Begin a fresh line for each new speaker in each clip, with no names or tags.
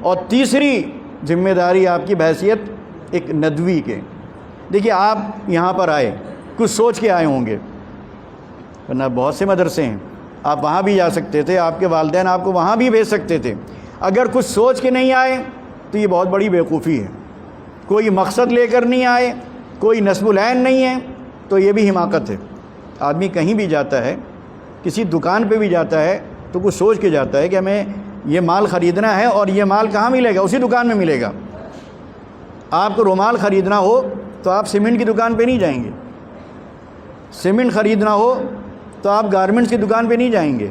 اور تیسری ذمہ داری آپ کی بحیثیت ایک ندوی کے، دیکھیے آپ یہاں پر آئے کچھ سوچ کے آئے ہوں گے، ورنہ بہت سے مدرسے ہیں، آپ وہاں بھی جا سکتے تھے، آپ کے والدین آپ کو وہاں بھی بھیج سکتے تھے۔ اگر کچھ سوچ کے نہیں آئے تو یہ بہت بڑی بیوقوفی ہے۔ کوئی مقصد لے کر نہیں آئے، کوئی نصب العین نہیں ہے، تو یہ بھی حماقت ہے۔ آدمی کہیں بھی جاتا ہے، کسی دکان پہ بھی جاتا ہے تو کچھ سوچ کے جاتا ہے کہ ہمیں یہ مال خریدنا ہے، اور یہ مال کہاں ملے گا؟ اسی دکان میں ملے گا۔ آپ کو رومال خریدنا ہو تو آپ سیمنٹ کی دکان پہ نہیں جائیں گے، سیمنٹ خریدنا ہو تو آپ گارمنٹس کی دکان پہ نہیں جائیں گے۔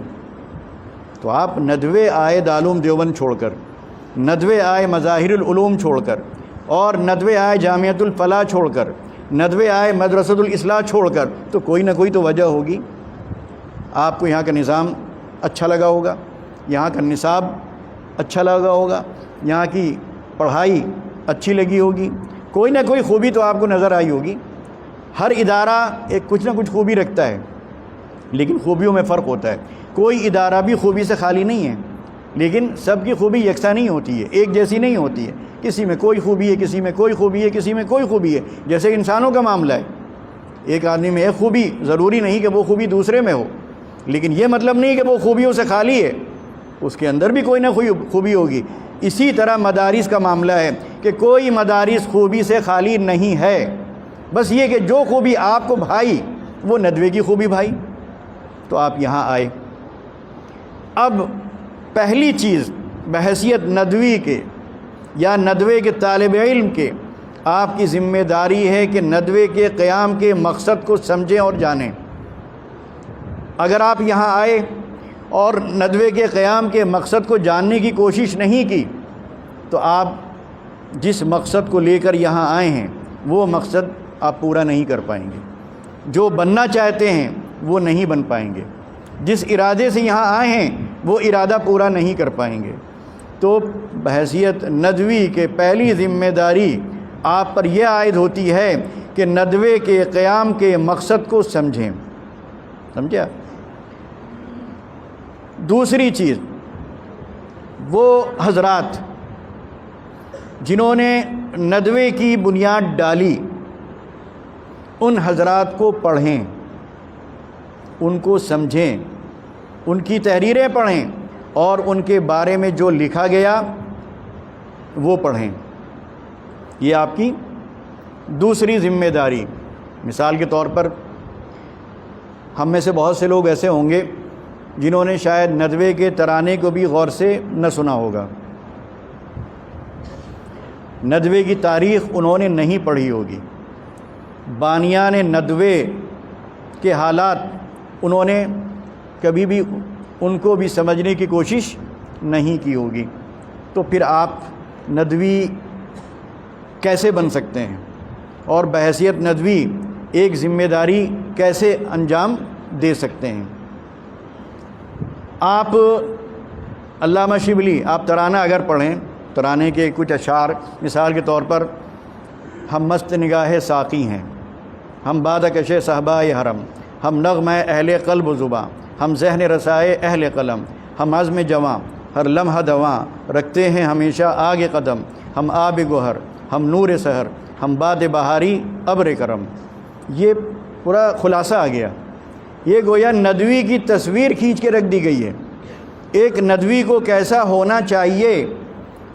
تو آپ ندوے آئے دارالعلوم دیوبند چھوڑ کر، ندوے آئے مظاہر العلوم چھوڑ کر، اور ندوے آئے جامعۃ الفلاح چھوڑ کر، ندوے آئے مدرسۃ الاصلاح چھوڑ کر، تو کوئی نہ کوئی تو وجہ ہوگی۔ آپ کو یہاں کا نظام اچھا لگا ہوگا، یہاں کا نصاب اچھا لگا ہوگا، یہاں کی پڑھائی اچھی لگی ہوگی، کوئی نہ کوئی خوبی تو آپ کو نظر آئی ہوگی۔ ہر ادارہ ایک کچھ نہ کچھ خوبی رکھتا ہے، لیکن خوبیوں میں فرق ہوتا ہے۔ کوئی ادارہ بھی خوبی سے خالی نہیں ہے، لیکن سب کی خوبی یکساں نہیں ہوتی ہے، ایک جیسی نہیں ہوتی ہے۔ کسی میں کوئی خوبی ہے، کسی میں کوئی خوبی ہے، کسی میں کوئی خوبی ہے۔ جیسے انسانوں کا معاملہ ہے، ایک آدمی میں ایک خوبی، ضروری نہیں کہ وہ خوبی دوسرے میں ہو، لیکن یہ مطلب نہیں کہ وہ خوبیوں سے خالی ہے، اس کے اندر بھی کوئی نہ کوئی خوبی ہوگی۔ اسی طرح مدارس کا معاملہ ہے کہ کوئی مدارس خوبی سے خالی نہیں ہے، بس یہ کہ جو خوبی آپ کو بھائی وہ ندوے کی خوبی بھائی، تو آپ یہاں آئے۔ اب پہلی چیز بحیثیت ندوی کے یا ندوے کے طالب علم کے آپ کی ذمہ داری ہے کہ ندوے کے قیام کے مقصد کو سمجھیں اور جانیں۔ اگر آپ یہاں آئے اور ندوے کے قیام کے مقصد کو جاننے کی کوشش نہیں کی تو آپ جس مقصد کو لے کر یہاں آئے ہیں وہ مقصد آپ پورا نہیں کر پائیں گے، جو بننا چاہتے ہیں وہ نہیں بن پائیں گے، جس ارادے سے یہاں آئے ہیں وہ ارادہ پورا نہیں کر پائیں گے۔ تو بحیثیت ندوی کے پہلی ذمہ داری آپ پر یہ عائد ہوتی ہے کہ ندوے کے قیام کے مقصد کو سمجھیں، سمجھا؟ دوسری چیز، وہ حضرات جنہوں نے ندوے کی بنیاد ڈالی ان حضرات کو پڑھیں، ان کو سمجھیں، ان کی تحریریں پڑھیں، اور ان کے بارے میں جو لکھا گیا وہ پڑھیں۔ یہ آپ کی دوسری ذمہ داری۔ مثال کے طور پر ہم میں سے بہت سے لوگ ایسے ہوں گے جنہوں نے شاید ندوے کے ترانے کو بھی غور سے نہ سنا ہوگا، ندوے کی تاریخ انہوں نے نہیں پڑھی ہوگی، بانیان ندوے کے حالات انہوں نے کبھی بھی ان کو بھی سمجھنے کی کوشش نہیں کی ہوگی۔ تو پھر آپ ندوی کیسے بن سکتے ہیں اور بحیثیت ندوی ایک ذمہ داری کیسے انجام دے سکتے ہیں؟ آپ علامہ شبلی، آپ ترانہ اگر پڑھیں، ترانے کے کچھ اشعار، مثال کے طور پر ہم مست نگاہ ساقی ہیں، ہم باد کش صحبائے حرم، ہم نغمہ اہل قلب و زباں، ہم ذہن رسائے اہل قلم، ہم عزم جواں، ہر لمحہ دواں، رکھتے ہیں ہمیشہ آگے قدم، ہم آب گوہر، ہم نور سحر، ہم باد بہاری ابر کرم۔ یہ پورا خلاصہ آ گیا۔ یہ گویا ندوی کی تصویر کھینچ کے رکھ دی گئی ہے، ایک ندوی کو کیسا ہونا چاہیے،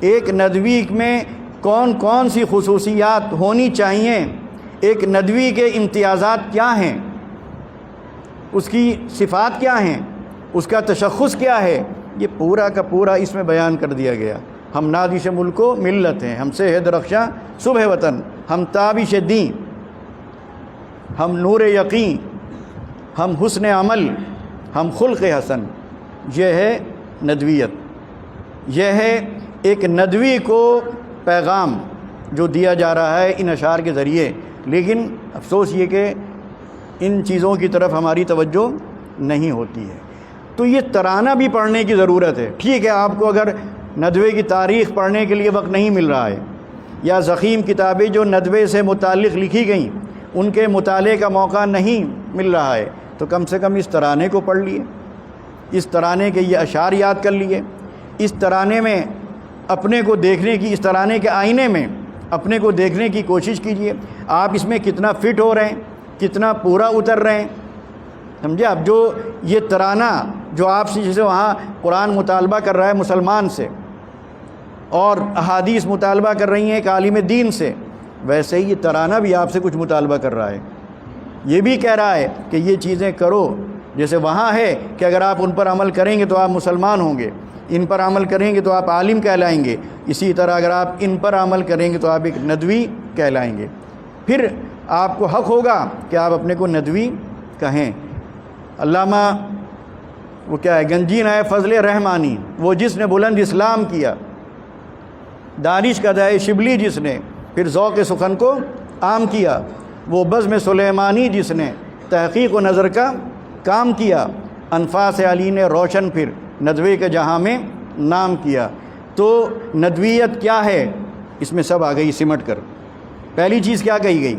ایک ندوی میں کون کون سی خصوصیات ہونی چاہیے، ایک ندوی کے امتیازات کیا ہیں، اس کی صفات کیا ہیں، اس کا تشخص کیا ہے، یہ پورا کا پورا اس میں بیان کر دیا گیا۔ ہم نادش ملک و ملت ہیں، ہم سے ہے درخشاں صبح وطن، ہم تابش دین، ہم نور یقین، ہم حسن عمل، ہم خلق حسن۔ یہ ہے ندویت، یہ ہے ایک ندوی کو پیغام جو دیا جا رہا ہے ان اشعار کے ذریعے۔ لیکن افسوس یہ کہ ان چیزوں کی طرف ہماری توجہ نہیں ہوتی ہے۔ تو یہ ترانہ بھی پڑھنے کی ضرورت ہے۔ ٹھیک ہے، آپ کو اگر ندوے کی تاریخ پڑھنے کے لیے وقت نہیں مل رہا ہے، یا ضخیم کتابیں جو ندوے سے متعلق لکھی گئیں ان کے مطالعے کا موقع نہیں مل رہا ہے، تو کم سے کم اس ترانے کو پڑھ لیے، اس ترانے کے یہ اشعار یاد کر لیے۔ اس ترانے میں اپنے کو دیکھنے کی، اس ترانے کے آئینے میں اپنے کو دیکھنے کی کوشش کیجئے، آپ اس میں کتنا فٹ ہو رہے ہیں، کتنا پورا اتر رہے ہیں، سمجھے؟ اب جو یہ ترانہ جو آپ سے جیسے وہاں قرآن مطالبہ کر رہا ہے مسلمان سے اور احادیث مطالبہ کر رہی ہیں ایک عالم دین سے، ویسے ہی یہ ترانہ بھی آپ سے کچھ مطالبہ کر رہا ہے، یہ بھی کہہ رہا ہے کہ یہ چیزیں کرو، جیسے وہاں ہے کہ اگر آپ ان پر عمل کریں گے تو آپ مسلمان ہوں گے، ان پر عمل کریں گے تو آپ عالم کہلائیں گے، اسی طرح اگر آپ ان پر عمل کریں گے تو آپ ایک ندوی کہلائیں گے، پھر آپ کو حق ہوگا کہ آپ اپنے کو ندوی کہیں۔ علامہ وہ کیا ہے، گنجین ہے فضل رحمانی، وہ جس نے بلند اسلام کیا، دانش کا دائے شبلی جس نے پھر ذوق سخن کو عام کیا، وہ بزم سلیمانی جس نے تحقیق و نظر کا کام کیا، انفاس علی نے روشن پھر ندوے کے جہاں میں نام کیا۔ تو ندویت کیا ہے، اس میں سب آ گئی سمٹ کر۔ پہلی چیز کیا کہی گئی،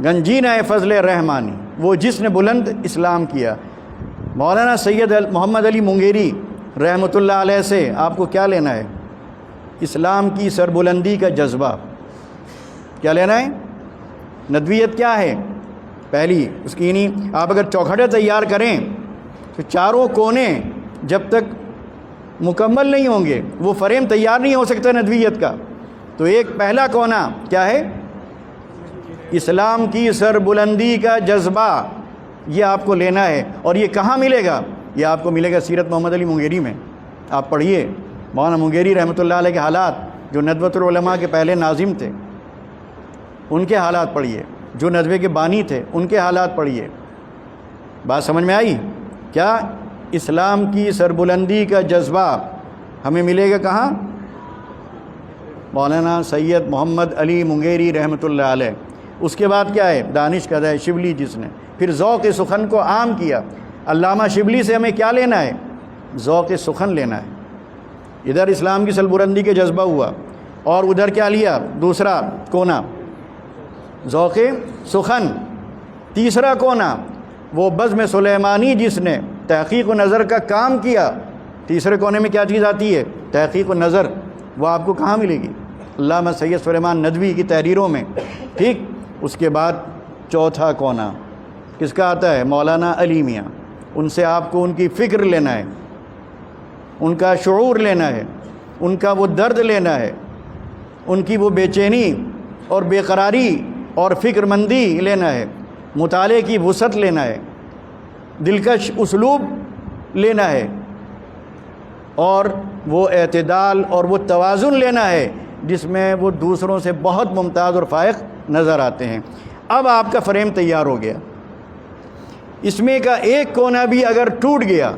گنجین ہے فضل رحمانی، وہ جس نے بلند اسلام کیا۔ مولانا سید محمد علی منگیری رحمۃ اللہ علیہ سے آپ کو کیا لینا ہے، اسلام کی سربلندی کا جذبہ، کیا لینا ہے؟ ندویت کیا ہے؟ پہلی اس کی نہیں، آپ اگر چوکھٹے تیار کریں تو چاروں کونے جب تک مکمل نہیں ہوں گے وہ فریم تیار نہیں ہو سکتا ندویت کا۔ تو ایک پہلا کونا کیا ہے، اسلام کی سربلندی کا جذبہ، یہ آپ کو لینا ہے۔ اور یہ کہاں ملے گا؟ یہ آپ کو ملے گا سیرت محمد علی منگیری میں۔ آپ پڑھیے مولانا منگیری رحمۃ اللہ علیہ کے حالات، جو ندوۃ العلماء کے پہلے ناظم تھے ان کے حالات پڑھیے، جو ندوے کے بانی تھے ان کے حالات پڑھیے۔ بات سمجھ میں آئی؟ کیا اسلام کی سربلندی کا جذبہ ہمیں ملے گا کہاں؟ مولانا سید محمد علی منگیری رحمۃ اللہ علیہ۔ اس کے بعد کیا ہے، دانش کا دائے شبلی جس نے پھر ذوق سخن کو عام کیا۔ علامہ شبلی سے ہمیں کیا لینا ہے، ذوق سخن لینا ہے۔ ادھر اسلام کی سربلندی کے جذبہ ہوا اور ادھر کیا لیا، دوسرا کونا ذوق سخن۔ تیسرا کونا وہ بزم سلیمانی جس نے تحقیق و نظر کا کام کیا۔ تیسرے کونے میں کیا چیز آتی ہے، تحقیق و نظر، وہ آپ کو کہاں ملے گی، علامہ سید سلیمان ندوی کی تحریروں میں، ٹھیک۔ اس کے بعد چوتھا کونا کس کا آتا ہے، مولانا علی میاں، ان سے آپ کو ان کی فکر لینا ہے، ان کا شعور لینا ہے، ان کا وہ درد لینا ہے، ان کی وہ بے چینی اور بے قراری اور فکر مندی لینا ہے، مطالعے کی وسعت لینا ہے، دلکش اسلوب لینا ہے، اور وہ اعتدال اور وہ توازن لینا ہے جس میں وہ دوسروں سے بہت ممتاز اور فائق نظر آتے ہیں۔ اب آپ کا فریم تیار ہو گیا، اس میں کا ایک کونا بھی اگر ٹوٹ گیا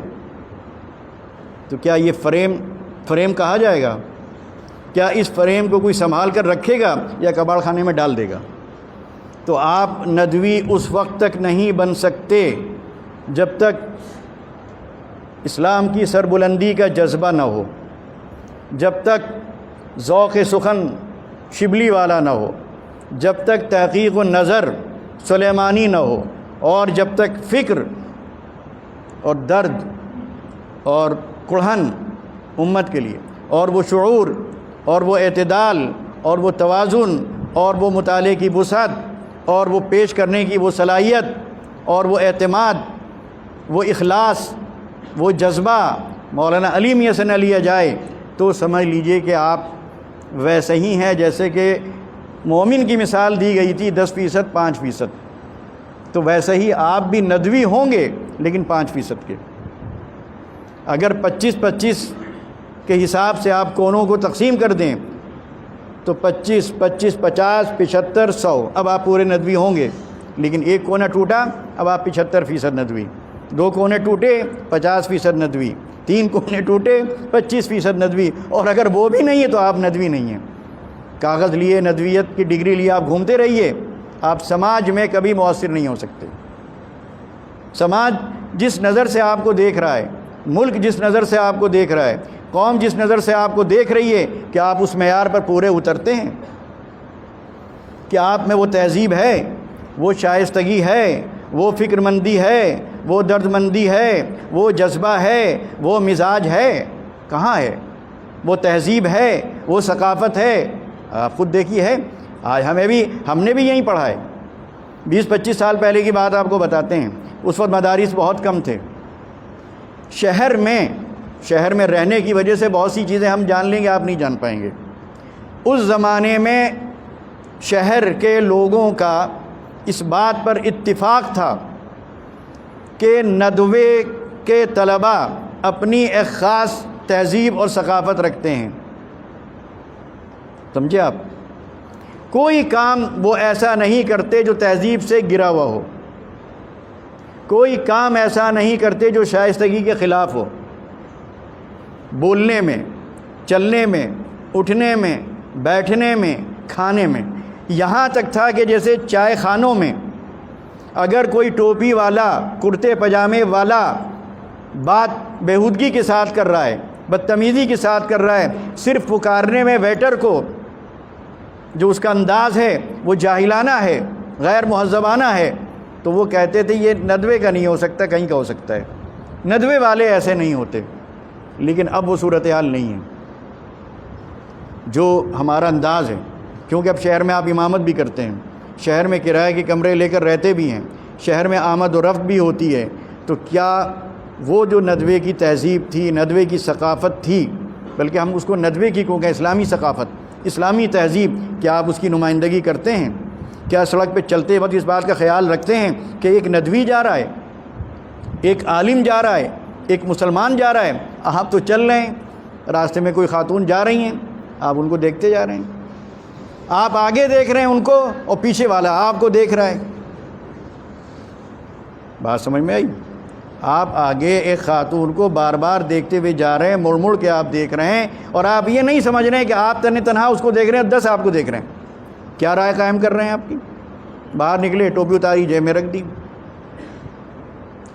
تو کیا یہ فریم کہا جائے گا؟ کیا اس فریم کو کوئی سنبھال کر رکھے گا یا کباڑ خانے میں ڈال دے گا؟ تو آپ ندوی اس وقت تک نہیں بن سکتے جب تک اسلام کی سربلندی کا جذبہ نہ ہو، جب تک ذوق سخن شبلی والا نہ ہو، جب تک تحقیق و نظر سلیمانی نہ ہو، اور جب تک فکر اور درد اور کڑھن امت کے لیے، اور وہ شعور اور وہ اعتدال اور وہ توازن اور وہ مطالعے کی وسعت اور وہ پیش کرنے کی وہ صلاحیت اور وہ اعتماد، وہ اخلاص، وہ جذبہ مولانا علی میاں سے نہ لیا جائے تو سمجھ لیجئے کہ آپ ویسے ہی ہیں جیسے کہ مومن کی مثال دی گئی تھی 10%، 5%، تو ویسے ہی آپ بھی ندوی ہوں گے لیکن 5% کے۔ اگر 25-25 کے حساب سے آپ کونوں کو تقسیم کر دیں تو 25، 25، 50، 75، 100، اب آپ پورے ندوی ہوں گے، لیکن ایک کونا ٹوٹا اب آپ 75% ندوی، 2 کونے ٹوٹے 50% ندوی، 3 کونے ٹوٹے 25% ندوی، اور اگر وہ بھی نہیں ہے تو آپ ندوی نہیں ہیں۔ کاغذ لیے ندویت کی ڈگری لیے آپ گھومتے رہیے، آپ سماج میں کبھی مؤثر نہیں ہو سکتے۔ سماج جس نظر سے آپ کو دیکھ رہا ہے، ملک جس نظر سے آپ کو دیکھ رہا ہے، قوم جس نظر سے آپ کو دیکھ رہی ہے، کہ آپ اس معیار پر پورے اترتے ہیں، کہ آپ میں وہ تہذیب ہے، وہ شائستگی ہے، وہ فکر مندی ہے، وہ درد مندی ہے، وہ جذبہ ہے، وہ مزاج ہے، کہاں ہے؟ وہ تہذیب ہے، وہ ثقافت ہے۔ آپ خود دیکھیے ہے، آج ہم نے بھی یہیں پڑھا ہے۔ 20-25 سال پہلے کی بات آپ کو بتاتے ہیں، اس وقت مدارس بہت کم تھے۔ شہر میں رہنے کی وجہ سے بہت سی چیزیں ہم جان لیں گے، آپ نہیں جان پائیں گے۔ اس زمانے میں شہر کے لوگوں کا اس بات پر اتفاق تھا کہ ندوے کے طلباء اپنی ایک خاص تہذیب اور ثقافت رکھتے ہیں، سمجھے آپ؟ کوئی کام وہ ایسا نہیں کرتے جو تہذیب سے گرا ہوا ہو، کوئی کام ایسا نہیں کرتے جو شائستگی کے خلاف ہو، بولنے میں، چلنے میں، اٹھنے میں، بیٹھنے میں، کھانے میں۔ یہاں تک تھا کہ جیسے چائے خانوں میں اگر کوئی ٹوپی والا، کرتے پجامے والا بات بےہودگی کے ساتھ کر رہا ہے، بدتمیزی کے ساتھ کر رہا ہے، صرف پکارنے میں ویٹر کو جو اس کا انداز ہے وہ جاہلانہ ہے، غیر مہذبانہ ہے، تو وہ کہتے تھے یہ ندوے کا نہیں ہو سکتا، کہیں کا ہو سکتا ہے، ندوے والے ایسے نہیں ہوتے۔ لیکن اب وہ صورتحال نہیں ہے جو ہمارا انداز ہے، کیونکہ اب شہر میں آپ امامت بھی کرتے ہیں، شہر میں کرائے کے کمرے لے کر رہتے بھی ہیں، شہر میں آمد و رفت بھی ہوتی ہے، تو کیا وہ جو ندوے کی تہذیب تھی، ندوے کی ثقافت تھی، بلکہ ہم اس کو ندوے کی کیونکہ اسلامی ثقافت، اسلامی تہذیب، کیا آپ اس کی نمائندگی کرتے ہیں؟ کیا سڑک پہ چلتے وقت اس بات کا خیال رکھتے ہیں کہ ایک ندوی جا رہا ہے، ایک عالم جا رہا ہے، ایک مسلمان جا رہا ہے؟ آپ تو چل رہے ہیں، راستے میں کوئی خاتون جا رہی ہیں، آپ ان کو دیکھتے جا رہے ہیں، آپ آگے دیکھ رہے ہیں ان کو اور پیچھے والا آپ کو دیکھ رہا ہے۔ بات سمجھ میں آئی؟ آپ آگے ایک خاتون کو بار بار دیکھتے ہوئے جا رہے ہیں، مڑ مڑ کے آپ دیکھ رہے ہیں، اور آپ یہ نہیں سمجھ رہے ہیں کہ آپ تنہا اس کو دیکھ رہے ہیں، 10 آپ کو دیکھ رہے ہیں۔ کیا رائے قائم کر رہے ہیں آپ کی؟ باہر نکلے، ٹوپی اتاری، جیب میں رکھ دی۔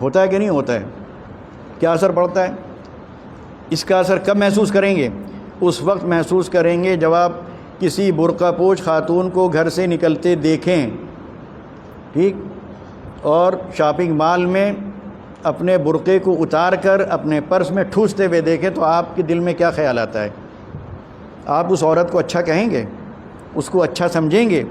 ہوتا ہے کہ نہیں ہوتا ہے؟ کیا اثر پڑتا ہے؟ اس کا اثر کب محسوس کریں گے؟ اس وقت محسوس کریں گے جب آپ کسی برقع پوش خاتون کو گھر سے نکلتے دیکھیں، ٹھیک، اور شاپنگ مال میں اپنے برقعے کو اتار کر اپنے پرس میں ٹھوستے ہوئے دیکھیں، تو آپ کے دل میں کیا خیال آتا ہے؟ آپ اس عورت کو اچھا کہیں گے؟ اس کو اچھا سمجھیں گے؟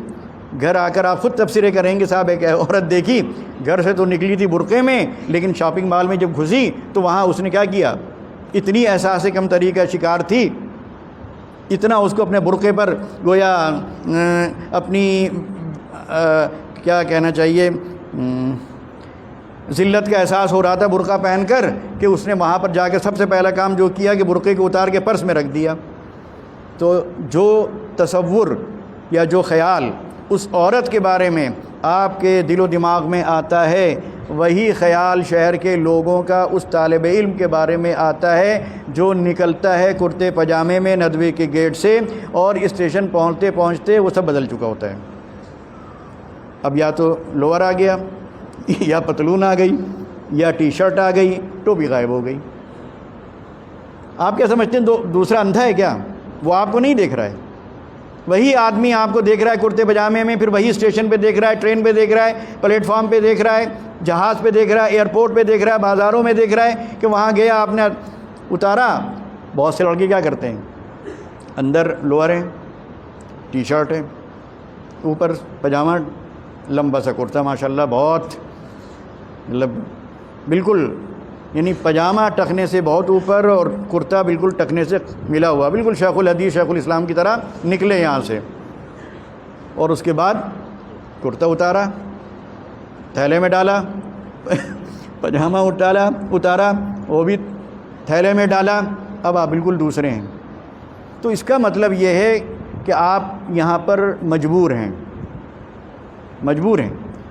گھر آ کر آپ خود تبصرے کریں گے، صاحب ایک عورت دیکھی، گھر سے تو نکلی تھی برقعے میں، لیکن شاپنگ مال میں جب گھسی تو وہاں اس نے کیا کیا؟ اتنی احساس کمتری کا شکار تھی، اتنا اس کو اپنے برقعے پر گویا اپنی کیا کہنا چاہیے، ذلت کا احساس ہو رہا تھا برقع پہن کر، کہ اس نے وہاں پر جا کے سب سے پہلا کام جو کیا کہ برقعے کو اتار کے پرس میں رکھ دیا۔ تو جو تصور یا جو خیال اس عورت کے بارے میں آپ کے دل و دماغ میں آتا ہے، وہی خیال شہر کے لوگوں کا اس طالب علم کے بارے میں آتا ہے جو نکلتا ہے کرتے پجامے میں ندوے کے گیٹ سے، اور اسٹیشن پہنچتے پہنچتے وہ سب بدل چکا ہوتا ہے۔ اب یا تو لوور آ گیا، یا پتلون آ گئی، یا ٹی شرٹ آ گئی، ٹوپی غائب ہو گئی۔ آپ کیا سمجھتے ہیں دوسرا اندھا ہے کیا؟ وہ آپ کو نہیں دیکھ رہا ہے، وہی آدمی آپ کو دیکھ رہا ہے کرتے پجامے میں، پھر وہی اسٹیشن پہ دیکھ رہا ہے، ٹرین پہ دیکھ رہا ہے، پلیٹ فارم پہ دیکھ رہا ہے، جہاز پہ دیکھ رہا ہے، ایئرپورٹ پہ دیکھ رہا ہے، بازاروں میں دیکھ رہا ہے کہ وہاں گیا آپ نے اتارا۔ بہت سے لڑکے کیا کرتے ہیں، اندر لوور ہے، ٹی شرٹ ہے، اوپر پجامہ، لمبا سا کرتا، ماشاءاللہ بہت مطلب بالکل، یعنی پجامہ ٹخنے سے بہت اوپر اور کرتا بالکل ٹخنے سے ملا ہوا، بالکل شیخ الحدیث شیخ الاسلام کی طرح نکلے یہاں سے، اور اس کے بعد کرتا اتارا، تھیلے میں ڈالا، پجامہ اتارا، وہ بھی تھیلے میں ڈالا، اب آپ بالکل دوسرے ہیں۔ تو اس کا مطلب یہ ہے کہ آپ یہاں پر مجبور ہیں،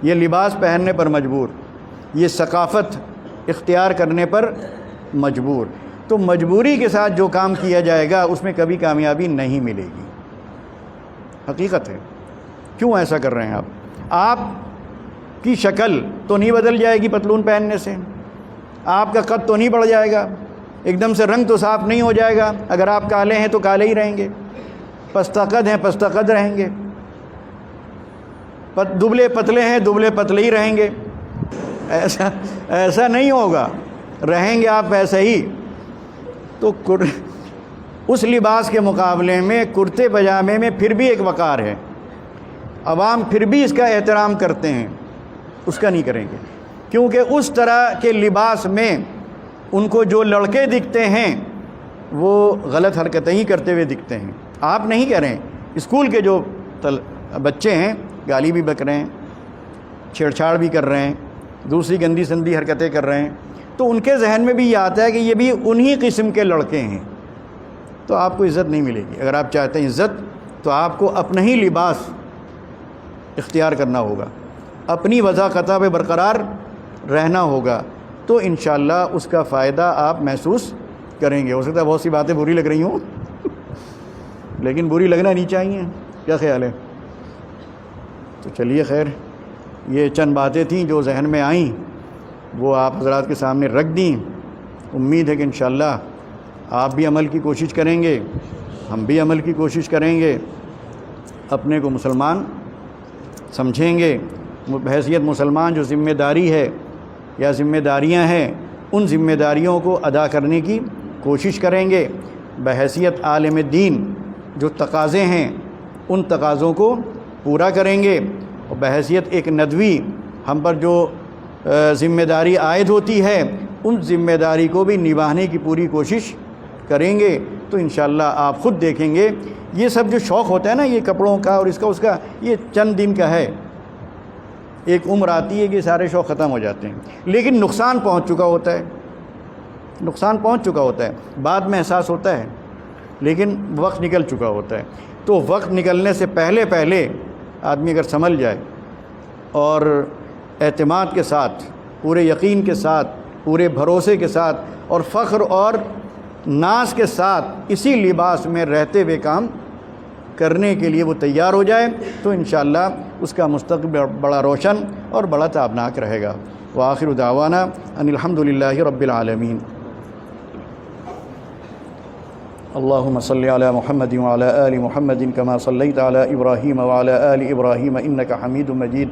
یہ لباس پہننے پر مجبور، یہ ثقافت اختیار کرنے پر مجبور۔ تو مجبوری کے ساتھ جو کام کیا جائے گا اس میں کبھی کامیابی نہیں ملے گی، حقیقت ہے۔ کیوں ایسا کر رہے ہیں آپ کی شکل تو نہیں بدل جائے گی پتلون پہننے سے، آپ کا قد تو نہیں بڑھ جائے گا، ایک دم سے رنگ تو صاف نہیں ہو جائے گا، اگر آپ کالے ہیں تو کالے ہی رہیں گے، پستہ قد ہیں پستہ قد رہیں گے، دبلے پتلے ہیں دبلے پتلے ہی رہیں گے، ایسا نہیں ہوگا، رہیں گے آپ ایسے ہی۔ تو اس لباس کے مقابلے میں کرتے پجامے میں پھر بھی ایک وقار ہے، عوام پھر بھی اس کا احترام کرتے ہیں، اس کا نہیں کریں گے، کیونکہ اس طرح کے لباس میں ان کو جو لڑکے دکھتے ہیں وہ غلط حرکتیں ہی کرتے ہوئے دکھتے ہیں۔ آپ نہیں کہہ رہے ہیں، اسکول کے جو بچے ہیں گالی بھی بک رہے ہیں، چھیڑ چھاڑ بھی کر رہے ہیں، دوسری گندی سندی حرکتیں کر رہے ہیں، تو ان کے ذہن میں بھی یہ آتا ہے کہ یہ بھی انہی قسم کے لڑکے ہیں، تو آپ کو عزت نہیں ملے گی۔ اگر آپ چاہتے ہیں عزت تو آپ کو اپنا ہی لباس اختیار کرنا ہوگا، اپنی وضاقتہ پہ برقرار رہنا ہوگا، تو انشاءاللہ اس کا فائدہ آپ محسوس کریں گے۔ ہو سکتا ہے بہت سی باتیں بری لگ رہی ہوں لیکن بری لگنا نہیں چاہیے، کیا خیال ہے؟ تو چلیے خیر، یہ چند باتیں تھیں جو ذہن میں آئیں، وہ آپ حضرات کے سامنے رکھ دیں۔ امید ہے کہ انشاءاللہ آپ بھی عمل کی کوشش کریں گے، ہم بھی عمل کی کوشش کریں گے، اپنے کو مسلمان سمجھیں گے، بحیثیت مسلمان جو ذمہ داری ہے یا ذمہ داریاں ہیں ان ذمہ داریوں کو ادا کرنے کی کوشش کریں گے، بحیثیت عالم دین جو تقاضے ہیں ان تقاضوں کو پورا کریں گے، اور بحیثیت ایک ندوی ہم پر جو ذمہ داری عائد ہوتی ہے ان ذمہ داری کو بھی نبھانے کی پوری کوشش کریں گے۔ تو انشاءاللہ آپ خود دیکھیں گے یہ سب جو شوق ہوتا ہے نا، یہ کپڑوں کا اور اس کا اس کا، یہ چند دن کا ہے، ایک عمر آتی ہے کہ سارے شوق ختم ہو جاتے ہیں، لیکن نقصان پہنچ چکا ہوتا ہے، نقصان پہنچ چکا ہوتا ہے، بعد میں احساس ہوتا ہے، لیکن وقت نکل چکا ہوتا ہے۔ تو وقت نکلنے سے پہلے آدمی اگر سنبھل جائے اور اعتماد کے ساتھ، پورے یقین کے ساتھ، پورے بھروسے کے ساتھ اور فخر اور ناز کے ساتھ اسی لباس میں رہتے ہوئے کام کرنے کے لیے وہ تیار ہو جائے، تو انشاءاللہ اس کا مستقبل بڑا روشن اور بڑا تابناک رہے گا۔ وآخر دعوانا ان الحمدللہ رب العالمین۔ اللهم صل على محمد وعلى آل محمد كما صليت على إبراهيم وعلى آل إبراهيم إنك حميد مجيد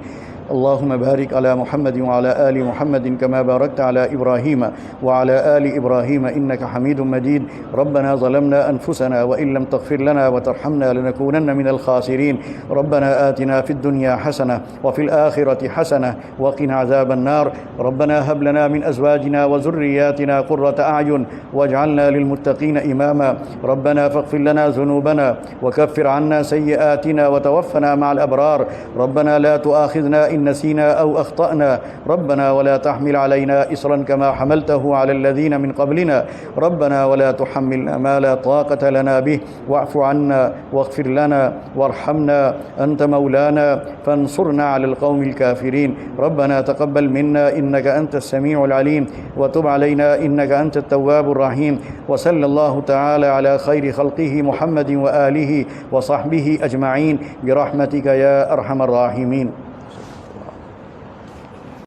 اللهم بارك على محمد وعلى آل محمد كما باركت على إبراهيم وعلى آل إبراهيم إنك حميد مجيد ربنا ظلمنا أنفسنا وإن لم تغفر لنا وترحمنا لنكونن من الخاسرين ربنا آتنا في الدنيا حسنة وفي الآخرة حسنة وقنا عذاب النار ربنا هب لنا من أزواجنا وذرياتنا قرة أعين واجعلنا للمتقين إماما ربنا فاغفر لنا ذنوبنا وكفر عنا سيئاتنا وتوفنا مع الأبرار ربنا لا تؤاخذنا إن نسينا أو أخطأنا ربنا ولا تحمل علينا إصرا كما حملته على الذين من قبلنا ربنا ولا تحملنا ما لا طاقة لنا به واعف عنا واغفر لنا وارحمنا أنت مولانا فانصرنا على القوم الكافرين ربنا تقبل منا إنك أنت السميع العليم وتب علينا إنك أنت التواب الرحيم وصلى الله تعالى على خير خلقه محمد وآله وصحبه أجمعين برحمتك يا أرحم الراحمين۔